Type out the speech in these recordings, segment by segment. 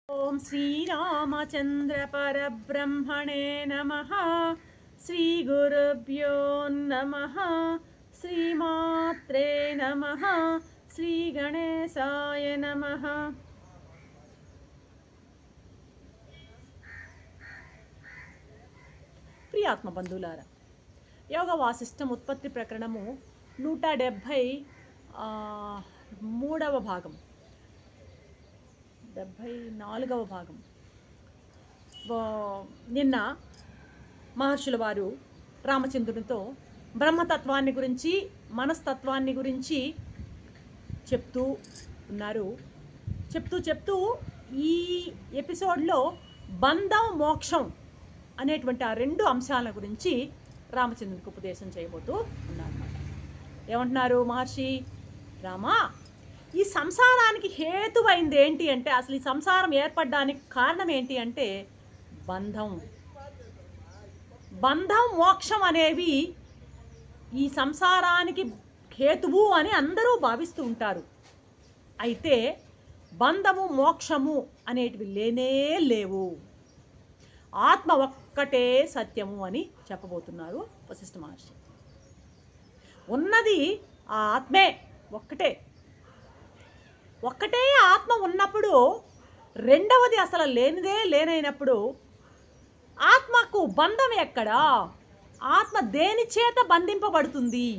ओम श्रीरामचंद्र परब्रह्मणे नमः। श्रीगुरुभ्यो नमः। श्रीमात्रे नमः। श्रीगणेशाय नमः। ప్రియాత్మ బంధువులారా, యోగ వాసిష్టం ఉత్పత్తి ప్రకరణము 173వ భాగం 74వ భాగం. నిన్న మహర్షుల వారు రామచంద్రునితో బ్రహ్మతత్వాన్ని గురించి మనస్తత్వాన్ని గురించి చెప్తూ ఉన్నారు. చెప్తూ ఈ ఎపిసోడ్లో బంధం మోక్షం అనేటువంటి ఆ రెండు అంశాల గురించి రామచంద్రునికి ఉపదేశం చేయబోతూ ఉన్నారన్నమాట. ఏమంటున్నారు మహర్షి? రామా, ఈ సంసారానికి హేతువైంది ఏంటి అంటే, అసలు ఈ సంసారం ఏర్పడడానికి కారణం ఏంటి అంటే బంధం మోక్షం అనేవి ఈ సంసారానికి హేతువు అని అందరూ భావిస్తూ ఉంటారు. అయితే బంధము మోక్షము అనేటివి లేనే లేవు. ఆత్మ ఒక్కటే సత్యము అని చెప్పబోతున్నారు వశిష్ఠ మహర్షి. ఉన్నది ఆ ఆత్మే, ఒక్కటే ఆత్మ ఉన్నప్పుడు రెండవది అసలు లేనిదే లేనైనప్పుడు ఆత్మకు బంధం ఎక్కడా? ఆత్మ దేని చేత బంధింపబడుతుంది?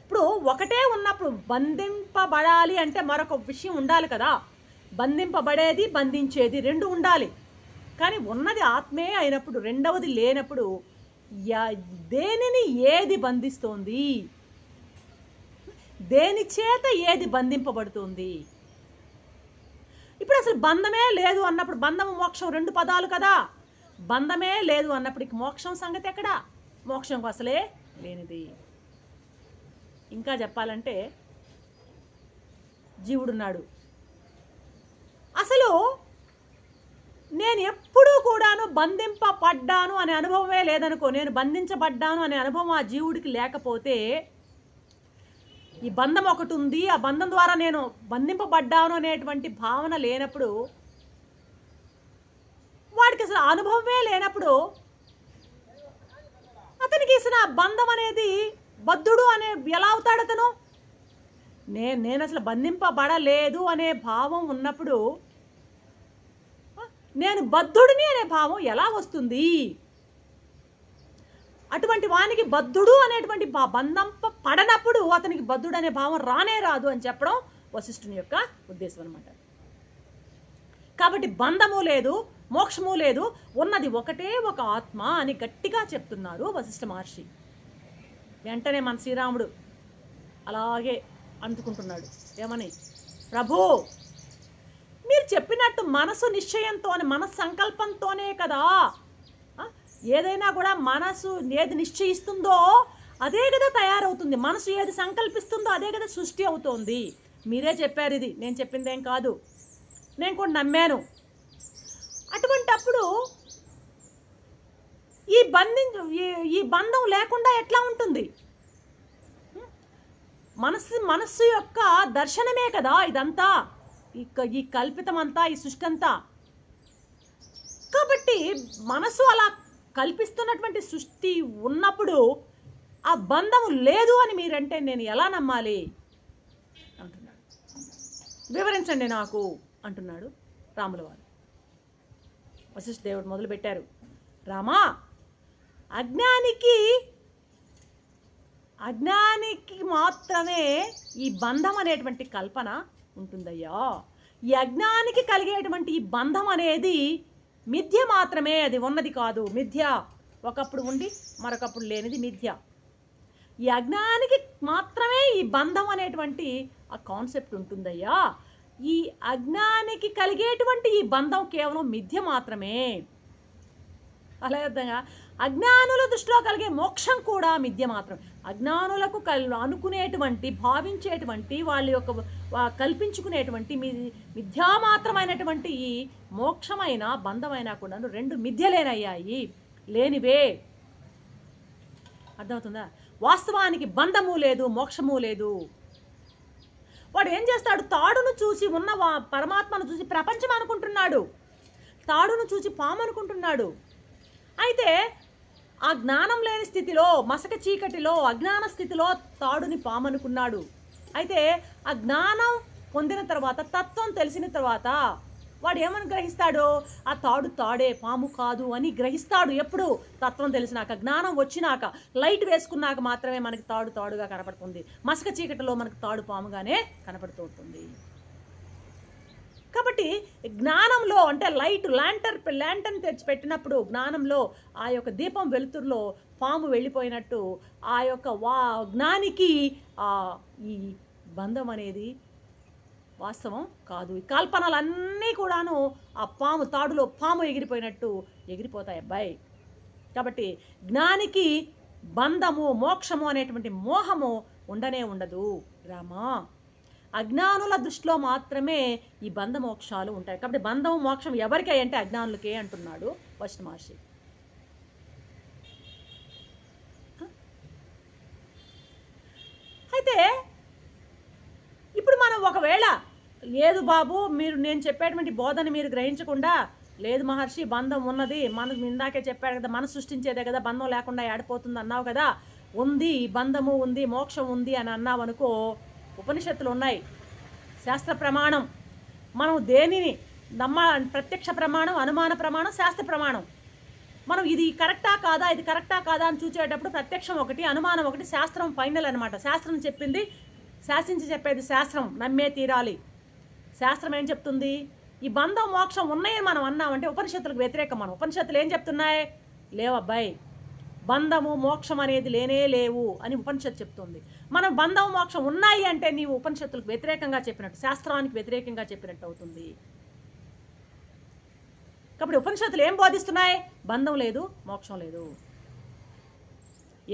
ఇప్పుడు ఒకటే ఉన్నప్పుడు బంధింపబడాలి అంటే మరొక విషయం ఉండాలి కదా. బంధింపబడేది బంధించేది రెండు ఉండాలి. కానీ ఉన్నది ఆత్మే అయినప్పుడు రెండవది లేనప్పుడు దేనిని ఏది బంధిస్తోంది? దేని చేత ఏది బంధింపబడుతుంది? ఇప్పుడు అసలు బంధమే లేదు అన్నప్పుడు, బంధము మోక్షం రెండు పదాలు కదా. బంధమే లేదు అన్నప్పటికి మోక్షం సంగతి ఎక్కడా? మోక్షం అసలే లేనిది. ఇంకా చెప్పాలంటే జీవుడున్నాడు. అసలు నేను ఎప్పుడూ కూడాను బంధింపబడ్డాను అనే అనుభవమే లేదనుకో, నేను బంధించబడ్డాను అనే అనుభవం ఆ జీవుడికి లేకపోతే, ఈ బంధం ఒకటి ఉంది, ఆ బంధం ద్వారా నేను బంధింపబడ్డాను అనేటువంటి భావన లేనప్పుడు, వాడికి అసలు అనుభవమే లేనప్పుడు అతనికి అసలు ఆ బంధం అనేది బద్ధుడు అనే ఎలా అవుతాడు అతను? నేను అసలు బంధింపబడలేదు అనే భావం ఉన్నప్పుడు నేను బద్ధుడిని అనే భావం ఎలా వస్తుంది? అటువంటి వానికి బద్ధుడు అనేటువంటి బంధం పడనప్పుడు అతనికి బద్ధుడు అనే భావం రానే రాదు అని చెప్పడం వశిష్ఠుని యొక్క ఉద్దేశం అనమాట. కాబట్టి బంధము లేదు, మోక్షము లేదు, ఉన్నది ఒకటే ఒక ఆత్మ అని గట్టిగా చెప్తున్నారు వశిష్ఠ మహర్షి. వెంటనే మన శ్రీరాముడు అలాగే అందుకుంటున్నాడు. ఏమని? ప్రభు, మీరు చెప్పినట్టు మనసు నిశ్చయంతోనే, మనసు సంకల్పంతోనే కదా ఏదైనా కూడా. మనసు ఏది నిశ్చయిస్తుందో అదే కదా తయారవుతుంది. మనసు ఏది సంకల్పిస్తుందో అదే కదా సృష్టి అవుతోంది. మీరే చెప్పారు, ఇది నేను చెప్పిందేం కాదు, నేను కూడా నమ్మాను. అటువంటప్పుడు ఈ బంధం లేకుండా ఎట్లా ఉంటుంది? మనస్సు యొక్క దర్శనమే కదా ఇదంతా, ఈ కల్పితం అంతా, ఈ సృష్టి అంతా. కాబట్టి మనసు అలా కల్పిస్తున్నటువంటి సృష్టి ఉన్నప్పుడు ఆ బంధము లేదు అని మీరంటే నేను ఎలా నమ్మాలి అంటున్నాడు. వివరించండి నాకు అంటున్నాడు రాముల వారు. వశిష్ఠ దేవుడు మొదలు పెట్టారు. రామా, అజ్ఞానికి మాత్రమే ఈ బంధం అనేటువంటి కల్పన ఉంటుందయ్యా. ఈ అజ్ఞానికి కలిగేటువంటి ఈ బంధం అనేది మిథ్య మాత్రమే, అది ఉన్నది కాదు, మిథ్య. ఒకప్పుడు ఉండి మరొకప్పుడు లేనిది మిథ్య. ఈ అజ్ఞానికి మాత్రమే ఈ బంధం అనేటువంటి ఆ కాన్సెప్ట్ ఉంటుందయ్యా. ఈ అజ్ఞానికి కలిగేటువంటి ఈ బంధం కేవలం మిథ్య మాత్రమే. అలా విధంగా అజ్ఞానుల దృష్టిలో కలిగే మోక్షం కూడా మిథ్య మాత్రం. అజ్ఞానులకు అనుకునేటువంటి, భావించేటువంటి, వాళ్ళ యొక్క కల్పించుకునేటువంటి మిథ్యామాత్రమైనటువంటి ఈ మోక్షమైన బంధమైనా కూడా రెండు మిథ్యలేనయ్యాయి, లేనివే. అర్థమవుతుందా? వాస్తవానికి బంధము లేదు, మోక్షము లేదు. వాడు ఏం చేస్తాడు? తాడును చూసి ఉన్న పరమాత్మను చూసి ప్రపంచం అనుకుంటున్నాడు, తాడును చూసి పాము అనుకుంటున్నాడు. అయితే ఆ జ్ఞానం లేని స్థితిలో, మసక చీకటిలో, అజ్ఞాన స్థితిలో తాడుని పాము అనుకున్నాడు. అయితే ఆ జ్ఞానం పొందిన తర్వాత, తత్వం తెలిసిన తర్వాత వాడు ఏమని గ్రహిస్తాడు? ఆ తాడు తాడే, పాము కాదు అని గ్రహిస్తాడు. ఎప్పుడు? తత్వం తెలిసినాక, జ్ఞానం వచ్చినాక, లైట్ వేసుకున్నాక మాత్రమే మనకి తాడు తాడుగా కనపడుతుంది. మసక చీకటిలో మనకు తాడు పాముగానే కనపడుతూ ఉంటుంది. కాబట్టి జ్ఞానంలో అంటే లైట్, ల్యాంటర్న్ తెచ్చి పెట్టినప్పుడు జ్ఞానంలో ఆ యొక్క దీపం వెలుతురులో పాము వెళ్ళిపోయినట్టు ఆ యొక్క జ్ఞానికి ఈ బంధం అనేది వాస్తవం కాదు. ఈ కల్పనలన్నీ కూడాను ఆ పాము తాడులో పాము ఎగిరిపోయినట్టు ఎగిరిపోతాయి అబ్బాయి. కాబట్టి జ్ఞానికి బంధము, మోక్షము అనేటువంటి మోహము ఉండనే ఉండదు రామా. అజ్ఞానుల దృష్టిలో మాత్రమే ఈ బంధ మోక్షాలు ఉంటాయి. కాబట్టి బంధము మోక్షం ఎవరికై అంటే అజ్ఞానులకే అంటున్నాడు వశిష్ఠ మహర్షి. అయితే ఇప్పుడు మనం ఒకవేళ లేదు బాబు, నేను చెప్పేటువంటి బోధన మీరు గ్రహించకుండా, లేదు మహర్షి బంధం ఉన్నది, మనం ఇందాకే చెప్పాడు కదా, మనం సృష్టించేదే కదా, బంధం లేకుండా ఏడిపోతుంది అన్నావు కదా, ఉంది బంధము ఉంది, మోక్షం ఉంది అని అన్నావు అనుకో, ఉపనిషత్తులు ఉన్నాయి, శాస్త్ర ప్రమాణం. మనం దేనిని ప్రత్యక్ష ప్రమాణం, అనుమాన ప్రమాణం, శాస్త్ర ప్రమాణం. మనం ఇది కరెక్టా కాదా, ఇది కరెక్టా కాదా అని చూసేటప్పుడు ప్రత్యక్షం ఒకటి, అనుమానం ఒకటి, శాస్త్రం ఫైనల్ అనమాట. శాస్త్రం చెప్పింది, శాసించి చెప్పేది శాస్త్రం, నమ్మే తీరాలి. శాస్త్రం ఏం చెప్తుంది? ఈ బంధం మోక్షం ఉన్నాయని మనం అన్నామంటే ఉపనిషత్తులకు వ్యతిరేకం. మనం ఉపనిషత్తులు ఏం చెప్తున్నాయి? లేవబ్బాయి, బంధము మోక్షం అనేది లేనే లేవు అని ఉపనిషత్తు చెప్తుంది. మనం బంధం మోక్షం ఉన్నాయి అంటే నీవు ఉపనిషత్తులకు వ్యతిరేకంగా చెప్పినట్టు, శాస్త్రానికి వ్యతిరేకంగా చెప్పినట్టు అవుతుంది. కాబట్టి ఉపనిషత్తులు ఏం బోధిస్తున్నాయి? బంధం లేదు, మోక్షం లేదు.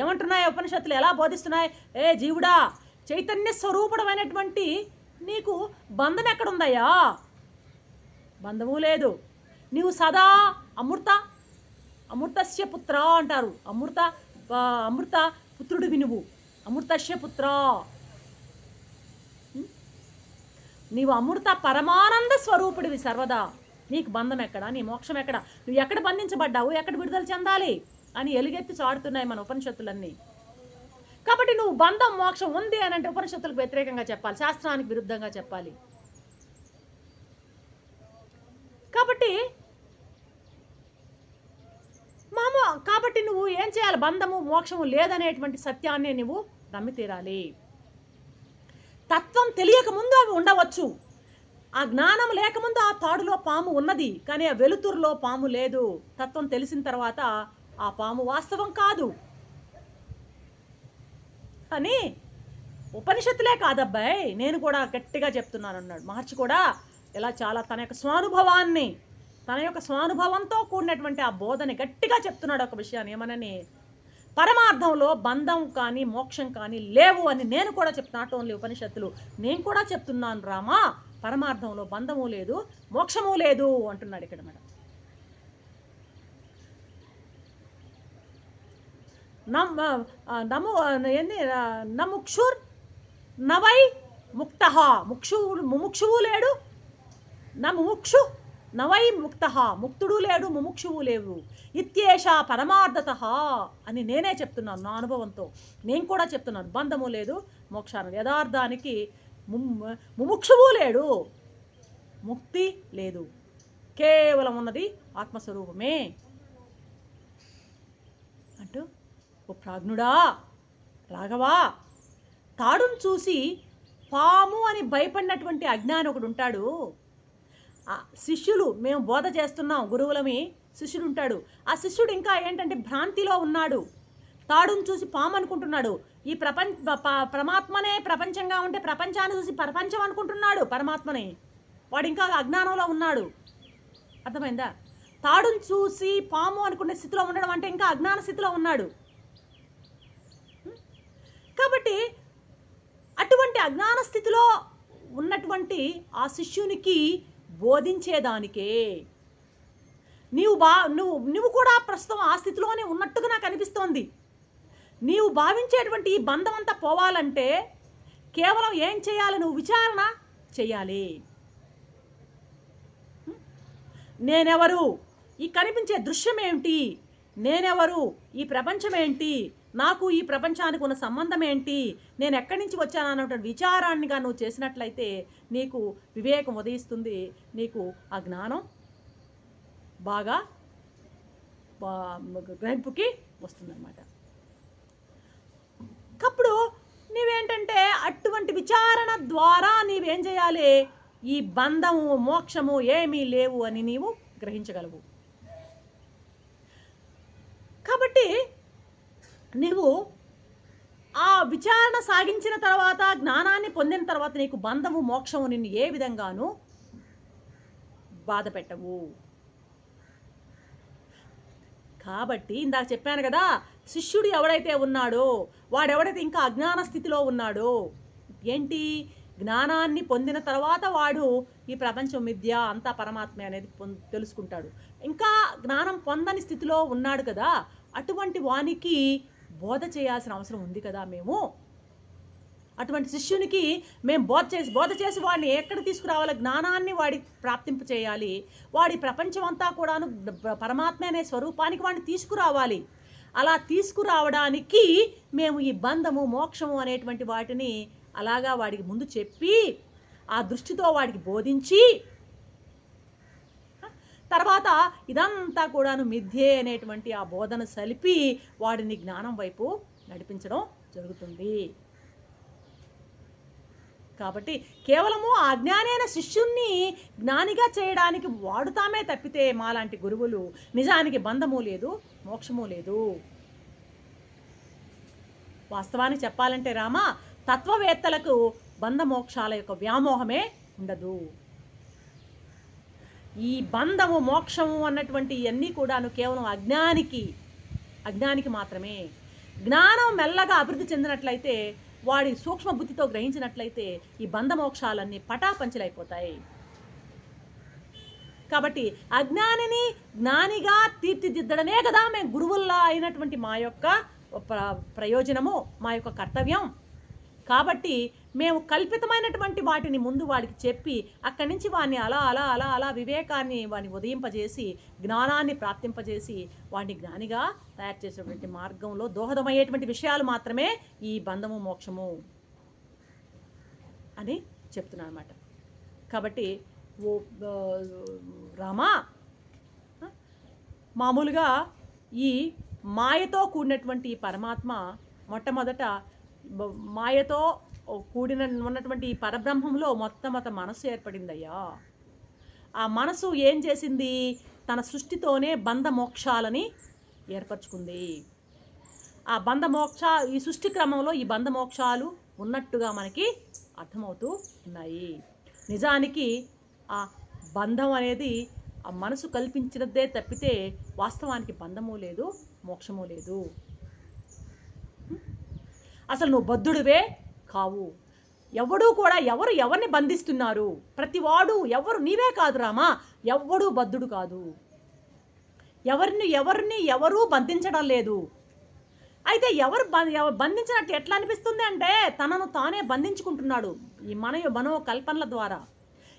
ఏమంటున్నాయి ఉపనిషత్తులు? ఎలా బోధిస్తున్నాయి? ఏ జీవుడా, చైతన్య స్వరూపుడమైనటువంటి నీకు బంధం ఎక్కడుందయ్యా? బంధము లేదు. నీవు సదా అమృతస్య పుత్ర అంటారు. అమృత పుత్రుడు వినువు, అమృతస్య పుత్ర. నీవు అమృత పరమానంద స్వరూపుడివి సర్వదా. నీకు బంధం ఎక్కడ? నీ మోక్షం ఎక్కడ? నువ్వు ఎక్కడ బంధించబడ్డావు, ఎక్కడ విడుదల చెందాలి అని ఎలుగెత్తి చాడుతున్నాయి మన ఉపనిషత్తులన్నీ. కాబట్టి నువ్వు బంధం మోక్షం ఉంది అని అంటే ఉపనిషత్తులకు వ్యతిరేకంగా చెప్పాలి, శాస్త్రానికి విరుద్ధంగా చెప్పాలి. కాబట్టి నువ్వు ఏం చేయాలి? బంధము మోక్షము లేదనేటువంటి సత్యాన్ని నువ్వు నమ్మి తీరాలి. తత్వం తెలియక ముందు అవి ఉండవచ్చు. ఆ జ్ఞానం లేకముందు ఆ తాడులో పాము ఉన్నది, కానీ ఆ వెలుతురులో పాము లేదు. తత్వం తెలిసిన తర్వాత ఆ పాము వాస్తవం కాదు అని ఉపనిషత్తులే కాదబ్బాయి, నేను కూడా గట్టిగా చెప్తున్నాను అన్నాడు మహర్షి. కూడా ఇలా చాలా తన యొక్క స్వానుభవంతో కూడినటువంటి ఆ బోధని గట్టిగా చెప్తున్నాడు ఒక విషయాన్ని. ఏమనని? పరమార్థంలో బంధం కానీ మోక్షం కానీ లేవు అని నేను కూడా చెప్తున్నా. నాట్ ఓన్లీ ఉపనిషత్తులు, నేను కూడా చెప్తున్నాను రామా, పరమార్థంలో బంధము లేదు, మోక్షము లేదు అంటున్నాడు ఇక్కడ. మేడం నముక్షుర్ నవై ముక్త, ముముక్షువు లేడు, ముముక్షు నవై ముక్త, ముక్తుడు లేడు, ముముక్షువు లేవు. ఇత్యేష పరమార్థత అని నేనే చెప్తున్నాను నా అనుభవంతో. నేను కూడా చెప్తున్నాను, బంధము లేదు, మోక్షాన్ని యథార్థానికి ముముక్షువు లేడు, ముక్తి లేదు, కేవలం ఉన్నది ఆత్మస్వరూపమే అంటూ, ఓ ప్రాజ్ఞుడా రాఘవా, తాడును చూసి పాము అని భయపడినటువంటి అజ్ఞాని ఒకడు ఉంటాడు. శిష్యులు, మేము బోధ చేస్తున్నాం, గురువులమి, శిష్యుడు ఉంటాడు. ఆ శిష్యుడు ఇంకా ఏంటంటే భ్రాంతిలో ఉన్నాడు. తాడును చూసి పాము అనుకుంటున్నాడు. ఈ పరమాత్మనే ప్రపంచంగా ఉంటే ప్రపంచాన్ని చూసి ప్రపంచం అనుకుంటున్నాడు పరమాత్మని. వాడు ఇంకా అజ్ఞానంలో ఉన్నాడు. అర్థమైందా? తాడును చూసి పాము అనుకునే స్థితిలో ఉండడం అంటే ఇంకా అజ్ఞాన స్థితిలో ఉన్నాడు. కాబట్టి అటువంటి అజ్ఞాన స్థితిలో ఉన్నటువంటి ఆ శిష్యునికి బోధించేదానికే నువ్వు కూడా ప్రస్తుతం ఆ స్థితిలోనే ఉన్నట్టుగా నాకు అనిపిస్తోంది. నీవు భావించేటువంటి ఈ బంధం అంతా పోవాలంటే కేవలం ఏం చేయాలి, నువ్వు విచారణ చెయ్యాలి. నేనెవరు, ఈ కనిపించే దృశ్యం ఏమిటి, నేనెవరు, ఈ ప్రపంచం ఏంటి, నాకు ఈ ప్రపంచానికి ఉన్న సంబంధం ఏంటి, నేను ఎక్కడి నుంచి వచ్చాను అన్నటువంటి విచారాన్నిగా నువ్వు చేసినట్లయితే నీకు వివేకం ఉదయిస్తుంది, నీకు ఆ జ్ఞానం బాగా గ్రహింపుకి వస్తుందన్నమాట. అప్పుడు నీవేంటంటే అటువంటి విచారణ ద్వారా నీవేం చేయాలి, ఈ బంధము మోక్షము ఏమీ లేవు అని నీవు గ్రహించగలవు. కాబట్టి నీవు ఆ విచారణ సాగించిన తర్వాత, జ్ఞానాన్ని పొందిన తర్వాత నీకు బంధము మోక్షము నిన్ను ఏ విధంగానూ బాధ పెట్టవు. కాబట్టి ఇందాక చెప్పాను కదా, శిష్యుడు ఎవడైతే ఉన్నాడో వాడెవడైతే ఇంకా అజ్ఞాన స్థితిలో ఉన్నాడో, ఏంటి, జ్ఞానాన్ని పొందిన తర్వాత వాడు ఈ ప్రపంచం మిథ్య అంతా పరమాత్మే అనేది తెలుసుకుంటాడు. ఇంకా జ్ఞానం పొందని స్థితిలో ఉన్నాడు కదా, అటువంటి వానికి బోధ చేయాల్సిన అవసరం ఉంది కదా. మేము అటువంటి శిష్యునికి మేము బోధ చేసి వాడిని ఎక్కడ తీసుకురావాలి, జ్ఞానాన్ని వాడికి ప్రాప్తింప చేయాలి. వాడి ప్రపంచం అంతా కూడాను పరమాత్మ అనే స్వరూపానికి వాడిని తీసుకురావాలి. అలా తీసుకురావడానికి మేము ఈ బంధము మోక్షము అనేటువంటి వాటిని అలాగా వాడికి ముందు చెప్పి ఆ దృష్టితో వాడికి బోధించి, తర్వాత ఇదంతా కూడాను మిథ్యే అనేటువంటి ఆ బోధన సలిపి వాడిని జ్ఞానం వైపు నడిపించడం జరుగుతుంది. కాబట్టి కేవలము ఆ అజ్ఞానైన శిష్యుణ్ణి జ్ఞానిగా చేయడానికి వాడుతామే తప్పితే మాలాంటి గురువులు నిజానికి బంధము లేదు, మోక్షము లేదు. వాస్తవానికి చెప్పాలంటే రామా, తత్వవేత్తలకు బంధ మోక్షాల యొక్క వ్యామోహమే ఉండదు. ఈ బంధము మోక్షము అన్నటువంటి ఇవన్నీ కూడాను కేవలం అజ్ఞానికి మాత్రమే. జ్ఞానం మెల్లగా అభివృద్ధి చెందినట్లయితే, వాడి సూక్ష్మ బుద్ధితో గ్రహించినట్లయితే ఈ బంధ మోక్షాలన్నీ పటాపంచలైపోతాయి. కాబట్టి అజ్ఞానిని జ్ఞానిగా తీర్చిదిద్దడమే కదా మేము గురువుల్లా అయినటువంటి మా యొక్క ప్రయోజనము, మా యొక్క కర్తవ్యం. కాబట్టి మేము కల్పితమైనటువంటి వాటిని ముందు వాడికి చెప్పి అక్కడి నుంచి వాడిని అలా అలా అలా అలా వివేకాన్ని వాడిని ఉదయింపజేసి జ్ఞానాన్ని ప్రాప్తింపజేసి వాడిని జ్ఞానిగా తయారు చేసేటువంటి మార్గంలో దోహదమయ్యేటువంటి విషయాలు మాత్రమే ఈ బంధము మోక్షము అని చెప్తున్నాను అన్నమాట. కాబట్టి ఓ రామా, మామూలుగా ఈ మాయతో కూడినటువంటి పరమాత్మ మొట్టమొదట మాయతో ఉన్నటువంటి ఈ పరబ్రహ్మంలో మొత్తం మనసు ఏర్పడిందయ్యా. ఆ మనసు ఏం చేసింది, తన సృష్టితోనే బంధ మోక్షాలని ఏర్పరచుకుంది. ఆ బంధ మోక్ష ఈ సృష్టి క్రమంలో ఈ బంధ మోక్షాలు ఉన్నట్టుగా మనకి అర్థమవుతూ ఉన్నాయి. నిజానికి ఆ బంధం అనేది ఆ మనసు కల్పించినదే తప్పితే వాస్తవానికి బంధము లేదు, మోక్షము లేదు. అసలు నువ్వు బద్ధుడివే కావు. ఎవడు కూడా ఎవరిని బంధిస్తున్నారు, ప్రతివాడు నీవే కాదు రామా, ఎవడు బద్ధుడు కాదు. ఎవరు బంధించడం లేదు. అయితే ఎవరు బంధించినట్టు ఎట్లా అనిపిస్తుంది అంటే, తనను తానే బంధించుకుంటున్నాడు ఈ మనో కల్పనల ద్వారా.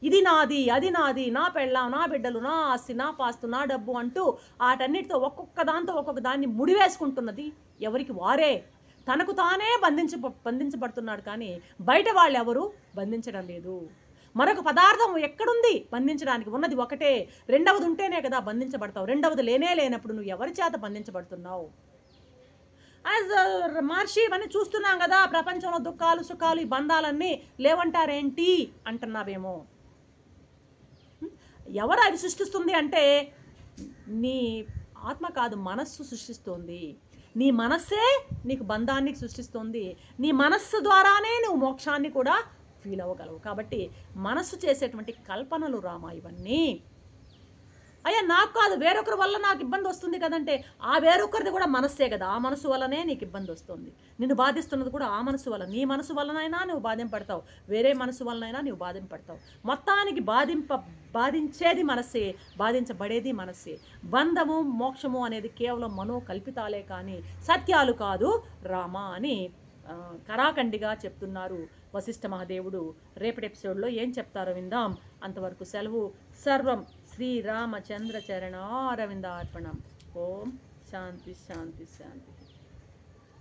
ఇది నాది, అది నాది, నా పెళ్ళాం, నా బిడ్డలు, నా ఆస్తి, నా పాస్తు, నా డబ్బు అంటూ వాటన్నిటితో ఒక్కొక్క దాన్ని ముడివేసుకుంటున్నది ఎవరికి వారే. తనకు తానే బంధించబడుతున్నాడు, కానీ బయట వాళ్ళు ఎవరు బంధించడం లేదు. మరొక పదార్థం ఎక్కడుంది బంధించడానికి? ఉన్నది ఒకటే, రెండవది ఉంటేనే కదా బంధించబడతావు. రెండవది లేనప్పుడు నువ్వు ఎవరి చేత బంధించబడుతున్నావు? మహర్షి ఇవన్నీ చూస్తున్నాం కదా, ప్రపంచంలో దుఃఖాలు సుఖాలు ఈ బంధాలన్నీ లేవంటారేంటి అంటున్నావేమో. ఎవరు అవి సృష్టిస్తుంది అంటే నీ ఆత్మ కాదు, మనస్సు సృష్టిస్తోంది. నీ మనస్సే నీకు బంధాన్ని సృష్టిస్తుంది. నీ మనస్సు ద్వారానే నువ్వు మోక్షాన్ని కూడా ఫీల్ అవ్వగలవు. కాబట్టి మనస్సు చేసేటువంటి కల్పనలు రామా ఇవన్నీ. అయ్యా నాకు కాదు, వేరొకరి వల్ల నాకు ఇబ్బంది వస్తుంది కదంటే, ఆ వేరొకరిది కూడా మనస్సే కదా, ఆ మనసు వల్లనే నీకు ఇబ్బంది వస్తుంది. నిన్ను బాధిస్తున్నది కూడా ఆ మనసు వల్ల. నీ మనసు వల్లనైనా నువ్వు బాధింపడతావు, వేరే మనసు వల్లనైనా నువ్వు బాధింపడతావు. మొత్తానికి బాధించేది మనస్సే, బాధించబడేది మనస్సే. బంధము మోక్షము అనేది కేవలం మనోకల్పితాలే కానీ సత్యాలు కాదు రామా అని కరాఖండిగా చెప్తున్నారు వశిష్ఠ మహాదేవుడు. రేపటి ఎపిసోడ్లో ఏం చెప్తారో విందాం. అంతవరకు సెలవు. సర్వం శ్రీరామచంద్ర చరణారవిందార్పణం. ఓం శాంతి శాంతి శాంతి.